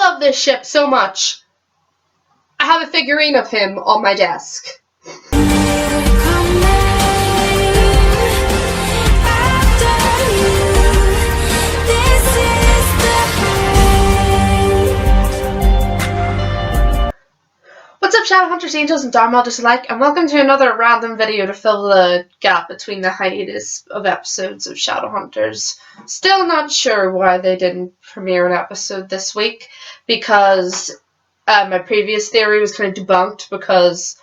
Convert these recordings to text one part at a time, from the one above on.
love this ship so much. I have a figurine of him on my desk. What's up, Shadowhunters, Angels, and Darkmothers alike, and welcome to another random video to fill the gap between the hiatus of episodes of Shadowhunters. Still not sure why they didn't premiere an episode this week, because my previous theory was kind of debunked, because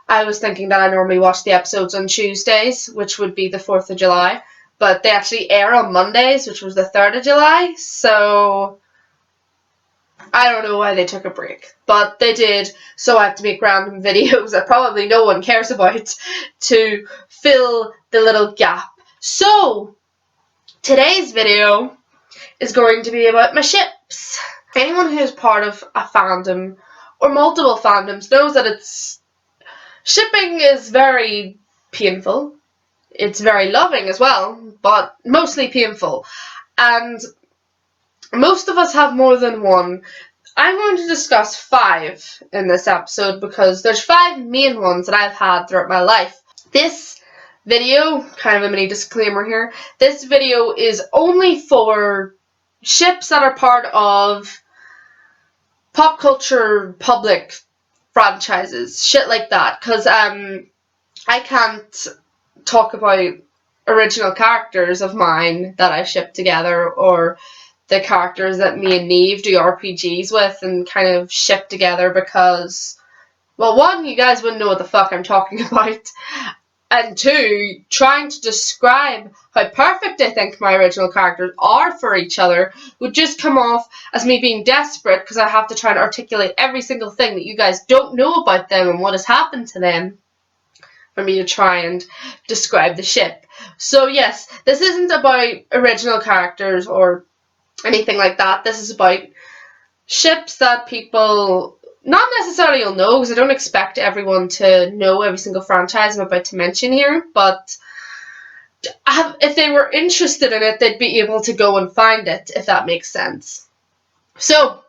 I was thinking that I normally watch the episodes on Tuesdays, which would be the 4th of July, but they actually air on Mondays, which was the 3rd of July, so I don't know why they took a break, but they did, so I have to make random videos that probably no one cares about to fill the little gap. So, today's video is going to be about my ships. Anyone who's part of a fandom, or multiple fandoms, knows that shipping is very painful. It's very loving as well, but mostly painful. And most of us have more than one. I'm going to discuss 5 in this episode because there's 5 main ones that I've had throughout my life. This video, kind of a mini disclaimer here, this video is only for ships that are part of pop culture public franchises, shit like that, because I can't talk about original characters of mine that I ship together, or the characters that me and Neve do RPGs with and kind of ship together because, well, 1, you guys wouldn't know what the fuck I'm talking about, and 2, trying to describe how perfect I think my original characters are for each other would just come off as me being desperate because I have to try and articulate every single thing that you guys don't know about them and what has happened to them for me to try and describe the ship. So yes, this isn't about original characters or anything like that. This is about ships that people not necessarily will know, because I don't expect everyone to know every single franchise I'm about to mention here, but if they were interested in it, they'd be able to go and find it, if that makes sense. So,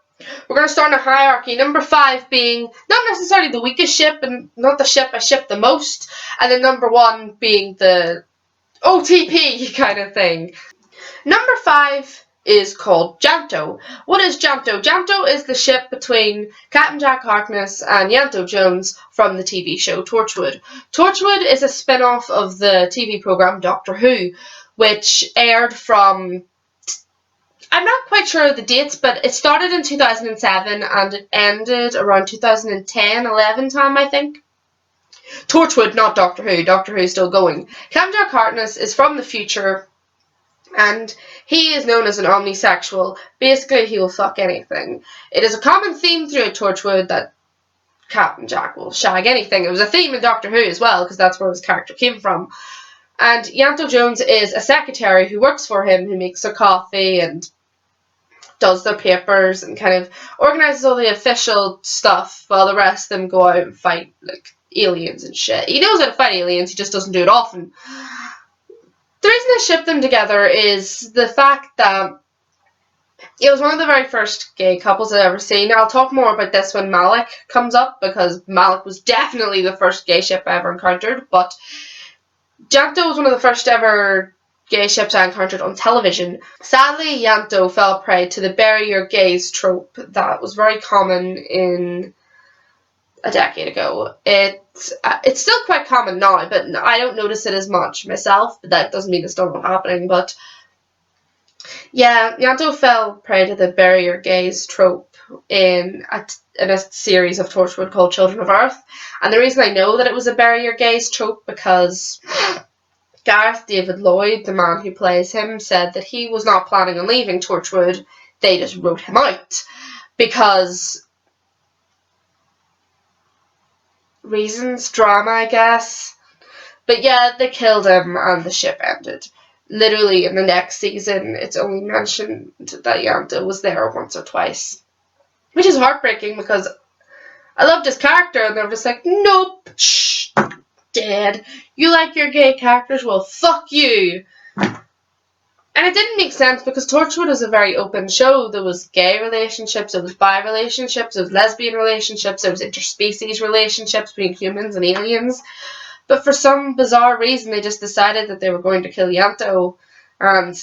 we're going to start in a hierarchy. Number 5 being not necessarily the weakest ship, and not the ship I ship the most, and then number 1 being the OTP kind of thing. Number 5 is called Janto. What is Janto? Janto is the ship between Captain Jack Harkness and Janto Jones from the TV show Torchwood. Torchwood is a spin-off of the TV program Doctor Who, which aired from, I'm not quite sure of the dates, but it started in 2007 and it ended around 2010-11 time, I think. Torchwood, not Doctor Who. Doctor Who is still going. Captain Jack Harkness is from the future, and he is known as an omnisexual. Basically, he will fuck anything. It is a common theme throughout Torchwood that Captain Jack will shag anything. It was a theme in Doctor Who as well, because that's where his character came from. And Janto Jones is a secretary who works for him, who makes their coffee and does their papers and kind of organises all the official stuff, while the rest of them go out and fight, like, aliens and shit. He knows how to fight aliens, he just doesn't do it often. The reason I ship them together is the fact that it was one of the very first gay couples I've ever seen. I'll talk more about this when Malik comes up, because Malik was definitely the first gay ship I ever encountered, but Janto was one of the first ever gay ships I encountered on television. Sadly, Janto fell prey to the bury your gays trope that was very common in a decade ago. It's still quite common now, but I don't notice it as much myself, but that doesn't mean it's still not happening. But yeah, Janto fell prey to the bury your gays trope in a series of Torchwood called Children of Earth, and the reason I know that it was a bury your gays trope because Gareth David Lloyd, the man who plays him, said that he was not planning on leaving Torchwood. They just wrote him out because reasons, drama, I guess. But yeah, they killed him and the ship ended. Literally in the next season, it's only mentioned that Janto was there once or twice. Which is heartbreaking because I loved his character and they're just like, nope, shh, dead. You like your gay characters? Well, fuck you. And it didn't make sense because Torchwood was a very open show. There was gay relationships, there was bi relationships, there was lesbian relationships, there was interspecies relationships between humans and aliens. But for some bizarre reason, they just decided that they were going to kill Janto. And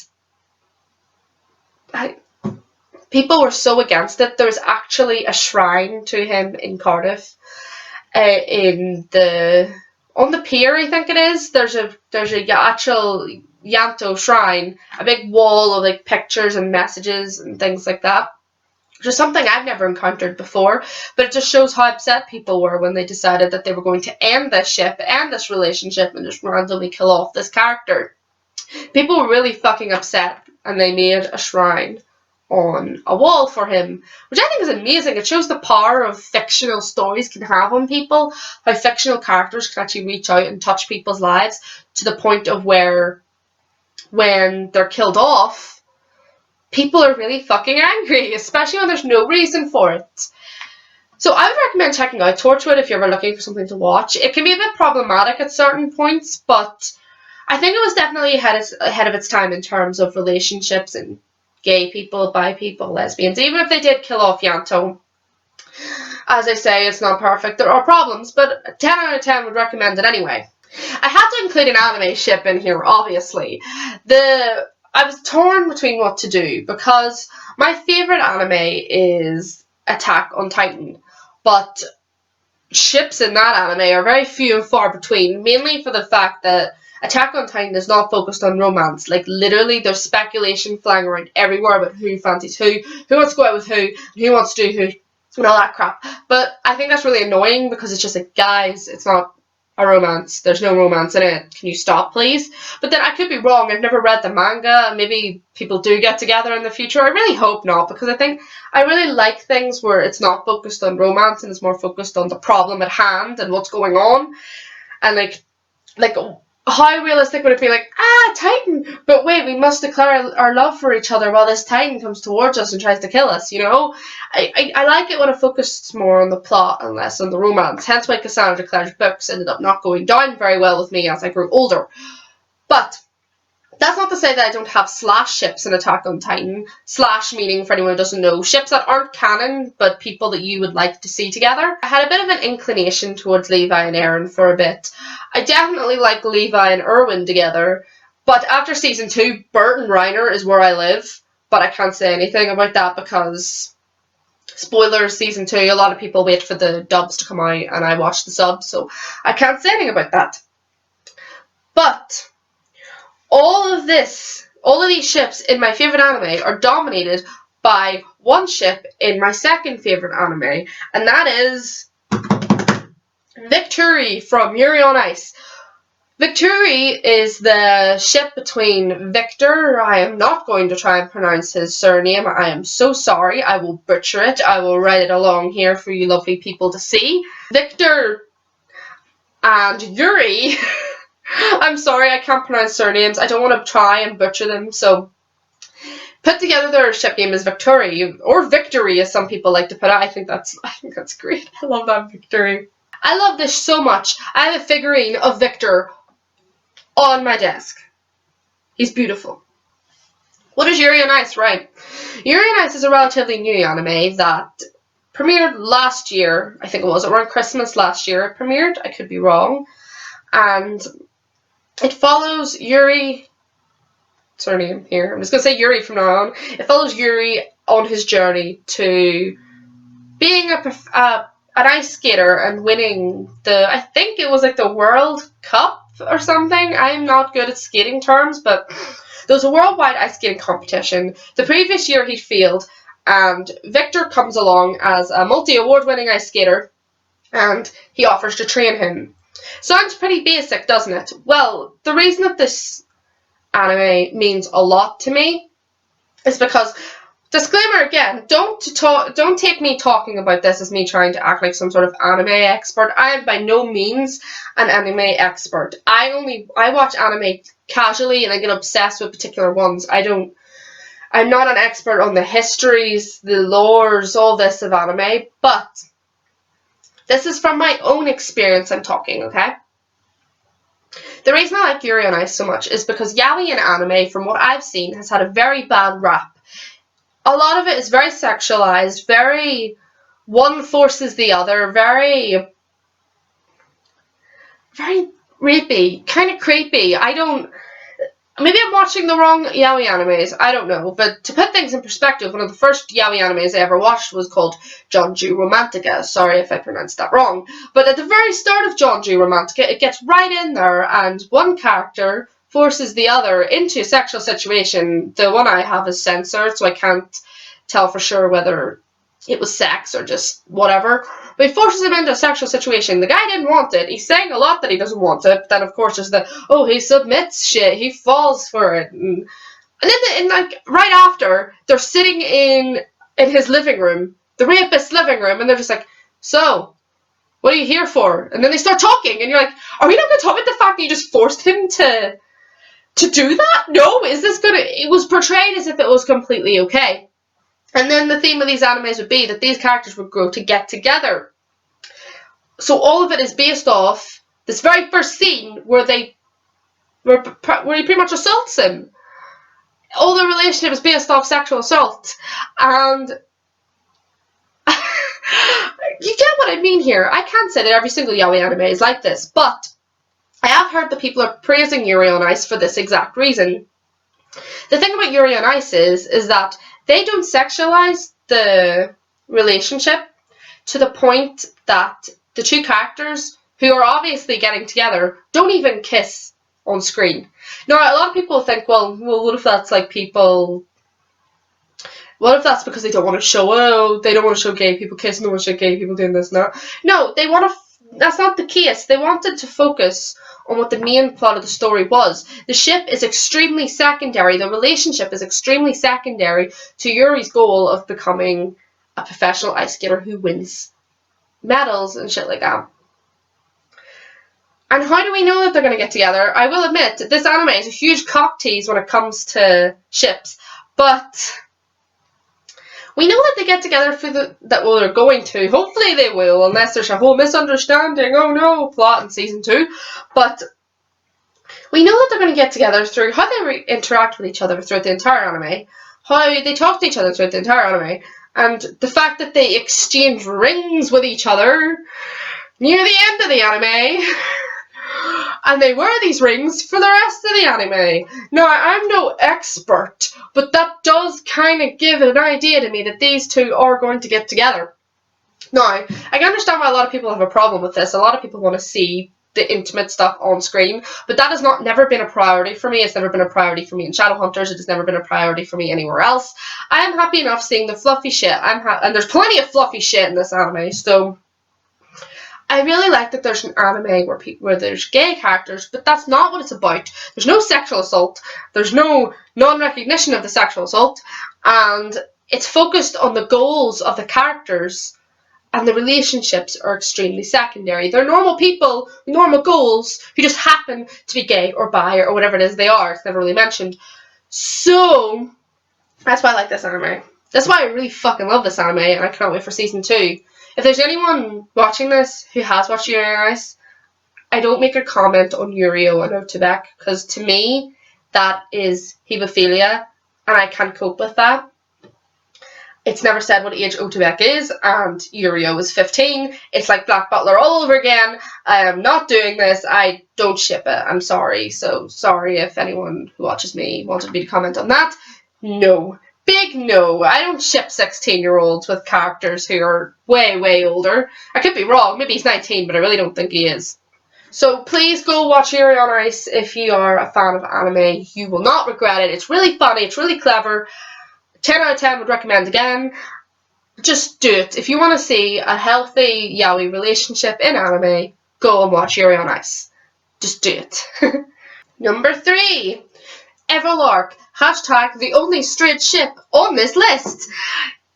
people were so against it. There was actually a shrine to him in Cardiff. On the pier, I think it is. There's a actual Janto shrine, a big wall of like pictures and messages and things like that, which is something I've never encountered before. But it just shows how upset people were when they decided that they were going to end this ship, end this relationship, and just randomly kill off this character. People were really fucking upset, and they made a shrine on a wall for him, which I think is amazing. It shows the power of fictional stories can have on people, how fictional characters can actually reach out and touch people's lives to the point of where when they're killed off, people are really fucking angry, especially when there's no reason for it. So I would recommend checking out Torchwood if you're ever looking for something to watch. It can be a bit problematic at certain points, but I think it was definitely ahead of its time in terms of relationships and gay people, bi people, lesbians. Even if they did kill off Janto, as I say, it's not perfect. There are problems, but 10 out of 10 would recommend it anyway. I had to include an anime ship in here, obviously. I was torn between what to do because my favourite anime is Attack on Titan, but ships in that anime are very few and far between, mainly for the fact that Attack on Titan is not focused on romance. Like, literally, there's speculation flying around everywhere about who fancies who wants to go out with who wants to do who, and all that crap. But I think that's really annoying because it's just like, guys, it's not a romance. There's no romance in it. Can you stop, please? But then I could be wrong. I've never read the manga. Maybe people do get together in the future. I really hope not, because I think I really like things where it's not focused on romance and it's more focused on the problem at hand and what's going on. And like how realistic would it be? Like, Titan, but wait, we must declare our love for each other while this Titan comes towards us and tries to kill us, you know? I like it when it focuses more on the plot and less on the romance. Hence why Cassandra Clare's books ended up not going down very well with me as I grew older. But that's not to say that I don't have slash ships in Attack on Titan. Slash meaning, for anyone who doesn't know, ships that aren't canon, but people that you would like to see together. I had a bit of an inclination towards Levi and Erin for a bit. I definitely like Levi and Erwin together, but after season 2, Bert and Reiner is where I live, but I can't say anything about that because, spoilers, season 2, a lot of people wait for the dubs to come out, and I watch the subs, so I can't say anything about that. But all of these ships in my favourite anime are dominated by one ship in my second favourite anime, and that is Victory from Yuri on Ice. Victory is the ship between Victor. I am not going to try and pronounce his surname. I am so sorry. I will butcher it. I will write it along here for you lovely people to see. Victor and Yuri. I'm sorry, I can't pronounce surnames. I don't want to try and butcher them, so put together their ship name as Victory, or Victory as some people like to put it. I think that's great. I love that, Victory. I love this so much. I have a figurine of Victor on my desk. He's beautiful. What is Yuri on Ice? Right. Yuri on Ice is a relatively new anime that premiered last year. I think it was around Christmas last year it premiered. I could be wrong. And it follows Yuri, surname here, I'm just going to say Yuri from now on. It follows Yuri on his journey to being an ice skater and winning I think it was like the World Cup or something. I'm not good at skating terms, but there was a worldwide ice skating competition. The previous year he failed, and Victor comes along as a multi-award winning ice skater, and he offers to train him. Sounds pretty basic, doesn't it? Well, the reason that this anime means a lot to me is because, disclaimer again, don't take me talking about this as me trying to act like some sort of anime expert. I am by no means an anime expert. I watch anime casually and I get obsessed with particular ones. I'm not an expert on the histories, the lores, all this of anime, but this is from my own experience I'm talking, okay? The reason I like Yuri on Ice so much is because yaoi in anime, from what I've seen, has had a very bad rap. A lot of it is very sexualized, very one forces the other, very rapey, kind of creepy. Maybe I'm watching the wrong yaoi animes, I don't know. But to put things in perspective, one of the first yaoi animes I ever watched was called Janto Romantica. Sorry if I pronounced that wrong. But at the very start of Janto Romantica, it gets right in there, and one character forces the other into a sexual situation. The one I have is censored, so I can't tell for sure whether it was sex or just whatever. But he forces him into a sexual situation. The guy didn't want it. He's saying a lot that he doesn't want it. But then, of course, there's he submits shit. He falls for it. And then, like, right after, they're sitting in his living room, the rapist's living room, and they're just like, so, what are you here for? And then they start talking, and you're like, are we not going to talk about the fact that you just forced him to do that? No, it was portrayed as if it was completely okay. And then the theme of these animes would be that these characters would grow to get together. So all of it is based off this very first scene where he pretty much assaults him. All the relationship is based off sexual assault. And you get what I mean here. I can't say that every single yaoi anime is like this, but I have heard that people are praising Yuri on Ice for this exact reason. The thing about Yuri on Ice is that they don't sexualize the relationship to the point that the two characters, who are obviously getting together, don't even kiss on screen. Now, a lot of people think, well, what if that's like people... What if that's because they don't want to show, they don't want to show gay people kissing, they don't want to show gay people doing this and that. No, they want to... That's not the case. They wanted to focus on what the main plot of the story was. The ship is extremely secondary. The relationship is extremely secondary to Yuri's goal of becoming a professional ice skater who wins medals and shit like that. And how do we know that they're going to get together? I will admit, this anime is a huge cock tease when it comes to ships, but we know that they get together they're going to. Hopefully they will, unless there's a whole misunderstanding, oh no, plot in season 2. But we know that they're going to get together through how they interact with each other throughout the entire anime, how they talk to each other throughout the entire anime, and the fact that they exchange rings with each other near the end of the anime. And they wear these rings for the rest of the anime. Now, I'm no expert, but that does kind of give an idea to me that these two are going to get together. Now, I can understand why a lot of people have a problem with this. A lot of people want to see the intimate stuff on screen, but that has never been a priority for me. It's never been a priority for me in Shadowhunters. It has never been a priority for me anywhere else. I am happy enough seeing the fluffy shit. And there's plenty of fluffy shit in this anime, so... I really like that there's an anime where there's gay characters, but that's not what it's about. There's no sexual assault. There's no non-recognition of the sexual assault. And it's focused on the goals of the characters, and the relationships are extremely secondary. They're normal people, normal goals, who just happen to be gay or bi or whatever it is they are. It's never really mentioned. So, that's why I like this anime. That's why I really fucking love this anime, and I can't wait for season 2. If there's anyone watching this who has watched Yuri on Ice, I don't make a comment on Yurio and Otobek, because to me, that is hebophilia, and I can't cope with that. It's never said what age Otobek is, and Yurio is 15. It's like Black Butler all over again. I am not doing this. I don't ship it. I'm sorry. So sorry if anyone who watches me wanted me to comment on that. No. Big no. I don't ship 16-year-olds with characters who are way, way older. I could be wrong. Maybe he's 19, but I really don't think he is. So please go watch Yuri on Ice if you are a fan of anime. You will not regret it. It's really funny. It's really clever. 10 out of 10 would recommend again. Just do it. If you want to see a healthy yaoi relationship in anime, go and watch Yuri on Ice. Just do it. Number 3. Everlark. Hashtag the only straight ship on this list.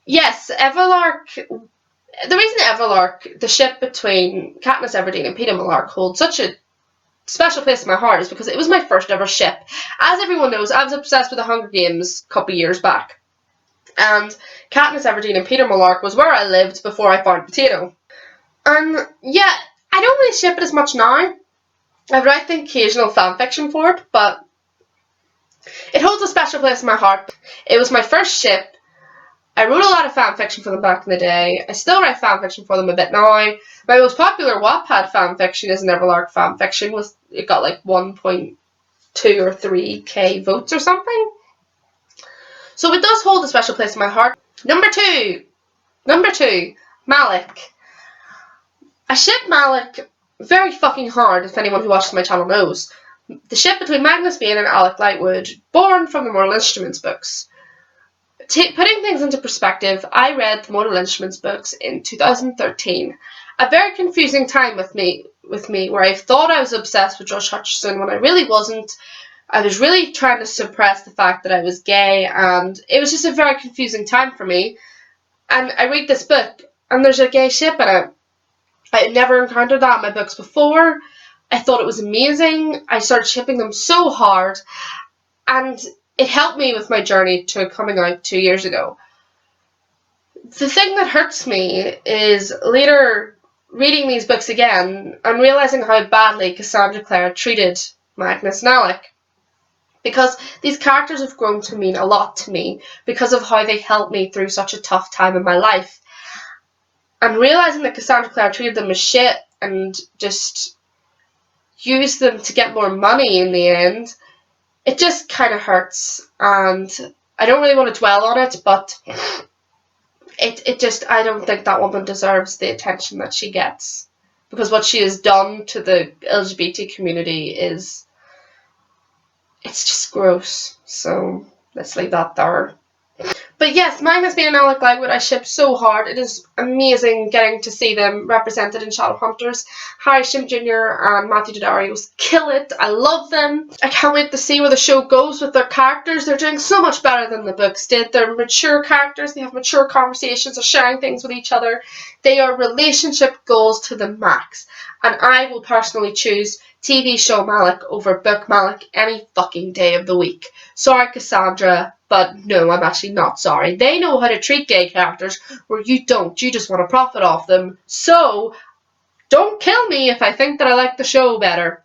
Yes, Everlark. The reason Everlark, the ship between Katniss Everdeen and Peeta Mellark, holds such a special place in my heart is because it was my first ever ship. As everyone knows, I was obsessed with the Hunger Games a couple years back. And Katniss Everdeen and Peeta Mellark was where I lived before I found Potato. And yeah, I don't really ship it as much now. I write the occasional fanfiction for it, but it holds a special place in my heart. It was my first ship. I wrote a lot of fanfiction for them back in the day. I still write fanfiction for them a bit now. My most popular Wattpad fanfiction is an Everlark fanfiction. It got like 1.2 or 3k votes or something. So it does hold a special place in my heart. Number two, Malik. I ship Malik very fucking hard, if anyone who watches my channel knows. The ship between Magnus Bean and Alec Lightwood, born from the Mortal Instruments books. Putting things into perspective, I read the Mortal Instruments books in 2013. A very confusing time with me, where I thought I was obsessed with Josh Hutcherson when I really wasn't. I was really trying to suppress the fact that I was gay, and it was just a very confusing time for me. And I read this book, and there's a gay ship in it. I had never encountered that in my books before. I thought it was amazing. I started shipping them so hard, and it helped me with my journey to coming out 2 years ago. The thing that hurts me is later reading these books again and realising how badly Cassandra Clare treated Magnus and Alec. Because these characters have grown to mean a lot to me because of how they helped me through such a tough time in my life. And realising that Cassandra Clare treated them as shit and just used them to get more money in the end, it just kind of hurts. And I don't really want to dwell on it, but I don't think that woman deserves the attention that she gets. Because what she has done to the LGBT community it's just gross. So let's leave that there. But yes, Magnus Bean and Alec Lightwood I ship so hard. It is amazing getting to see them represented in Shadowhunters. Harry Shim Jr. and Matthew Daddario kill it. I love them. I can't wait to see where the show goes with their characters. They're doing so much better than the books did. They're mature characters. They have mature conversations. They're sharing things with each other. They are relationship goals to the max. And I will personally choose TV show Malik over book Malik any fucking day of the week. Sorry, Cassandra, but no, I'm actually not sorry. They know how to treat gay characters where you don't. You just want to profit off them. So, don't kill me if I think that I like the show better.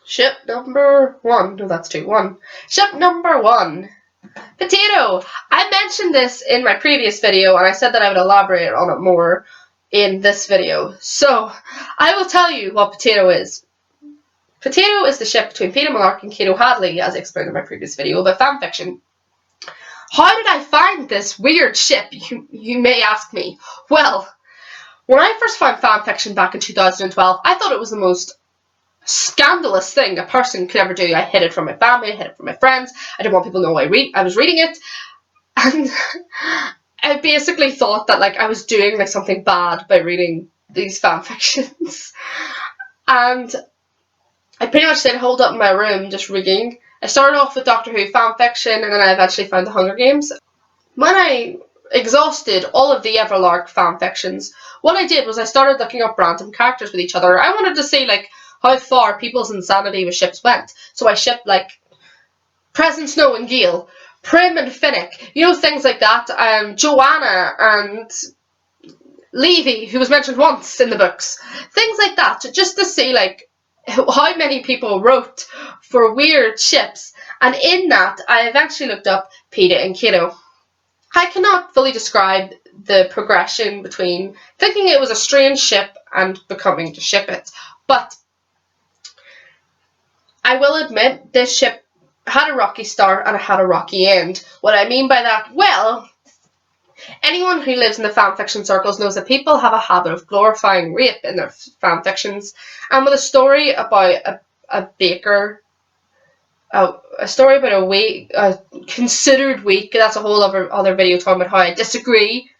Ship number one. No, that's two. One. Ship number one. Potato. I mentioned this in my previous video and I said that I would elaborate on it more in this video. So, I will tell you what Potato is. Potato is the ship between Peter Malark and Kato Hadley, as I explained in my previous video about fanfiction. How did I find this weird ship, you may ask me? Well, when I first found fanfiction back in 2012, I thought it was the most scandalous thing a person could ever do. I hid it from my family, I hid it from my friends, I didn't want people to know I was reading it, and I basically thought that I was doing something bad by reading these fanfictions. And I pretty much stayed holed up in my room just reading. I started off with Doctor Who fanfiction and then I eventually found the Hunger Games. When I exhausted all of the Everlark fanfictions, what I did was I started looking up random characters with each other. I wanted to see how far people's insanity with ships went. So I shipped Present Snow and Gale, Prim and Finnick, things like that. Joanna and Levy, who was mentioned once in the books. Things like that, just to see how many people wrote for weird ships, and in that I eventually looked up Peeta and Kato. I cannot fully describe the progression between thinking it was a strange ship and becoming to ship it, but I will admit this ship had a rocky start and it had a rocky end. What I mean by that, well, anyone who lives in the fanfiction circles knows that people have a habit of glorifying rape in their fanfictions, and with a story about a baker, a story about a considered weak, that's a whole other video talking about how I disagree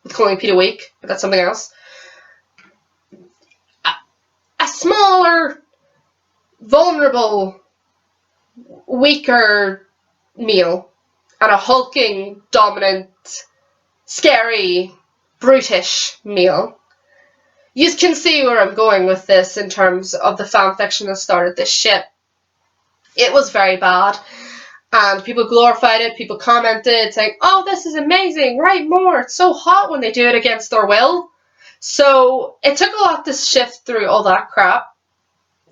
with calling Peeta weak, but that's something else. A smaller, vulnerable, weaker male and a hulking, dominant, scary, brutish male. You can see where I'm going with this in terms of the fanfiction that started this ship. It was very bad, and people glorified it, people commented saying, oh, this is amazing, write more, it's so hot when they do it against their will. So it took a lot to shift through all that crap.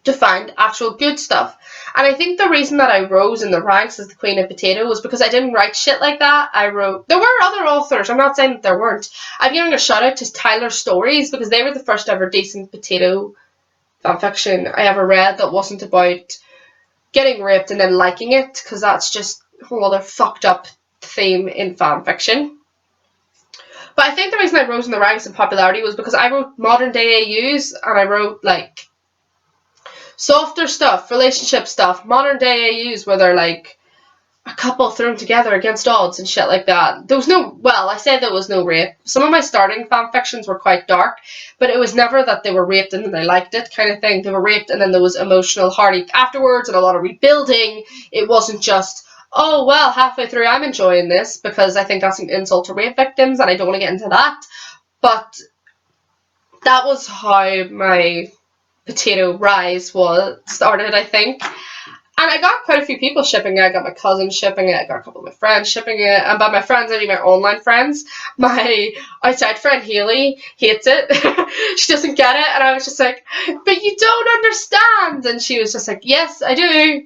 to find actual good stuff. And I think the reason that I rose in the ranks as the Queen of Potato was because I didn't write shit like that. There were other authors, I'm not saying that there weren't. I'm giving a shout out to Tyler Stories because they were the first ever decent potato fanfiction I ever read that wasn't about getting raped and then liking it, because that's just a whole other fucked up theme in fanfiction. But I think the reason I rose in the ranks in popularity was because I wrote modern day AUs, and I wrote like softer stuff, relationship stuff, modern day AUs where they're like a couple thrown together against odds and shit like that. There was no, well, I said there was no rape. Some of my starting fanfictions were quite dark, but it was never that they were raped and then they liked it kind of thing. They were raped and then there was emotional heartache afterwards and a lot of rebuilding. It wasn't just, oh, well, halfway through I'm enjoying this, because I think that's an insult to rape victims and I don't want to get into that. But that was how my potato rise was started, I think. And I got quite a few people shipping it. I got my cousin shipping it. I got a couple of my friends shipping it. And by my friends, I mean my online friends. My outside friend, Haley, hates it. She doesn't get it. And I was just like, but you don't understand. And she was just like, yes, I do.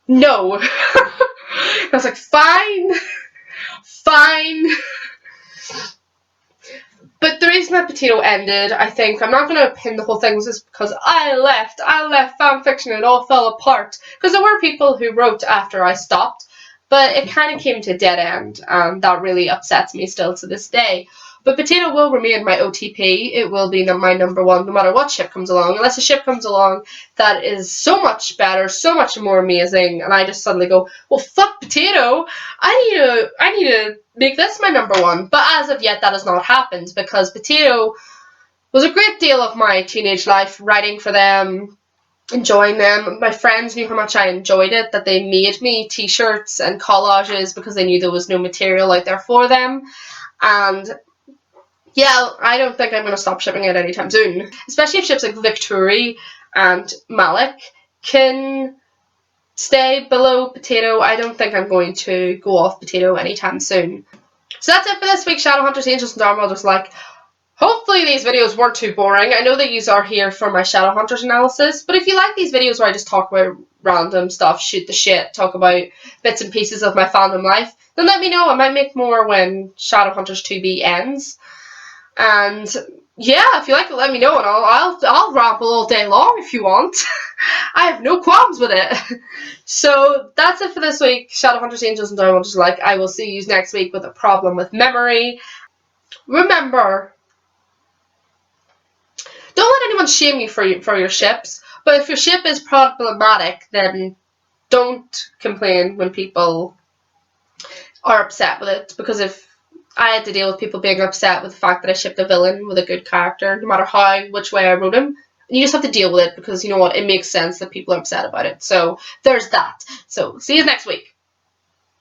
No. I was like, fine. Fine. But the reason that Potato ended, I think, I'm not going to pin the whole thing, was just because I left fanfiction and it all fell apart. Because there were people who wrote after I stopped, but it kind of came to a dead end, and that really upsets me still to this day. But Potato will remain my OTP. It will be my number one no matter what ship comes along, unless a ship comes along that is so much better, so much more amazing, and I just suddenly go, well, fuck Potato, I need to make this my number one. But as of yet, that has not happened, because Potato was a great deal of my teenage life, writing for them, enjoying them. My friends knew how much I enjoyed it, that they made me t-shirts and collages because they knew there was no material out there for them. And yeah, I don't think I'm going to stop shipping it anytime soon. Especially if ships like Yuuri and Malik can stay below Potato. I don't think I'm going to go off Potato anytime soon. So that's it for this week, Shadowhunters, Angels, and Dark Mothers. Hopefully these videos weren't too boring. I know that you are here for my Shadowhunters analysis, but if you like these videos where I just talk about random stuff, shoot the shit, talk about bits and pieces of my fandom life, then let me know. I might make more when Shadowhunters 2B ends. And yeah, if you like it, let me know, and I'll ramble all day long if you want. I have no qualms with it. So that's it for this week. Shadowhunters, Angels, and Dark Mothers. I will see you next week with a problem with memory. Remember, don't let anyone shame you for your ships. But if your ship is problematic, then don't complain when people are upset with it, because if I had to deal with people being upset with the fact that I shipped a villain with a good character, no matter which way I wrote him. You just have to deal with it, because you know what, it makes sense that people are upset about it. So there's that. So see you next week.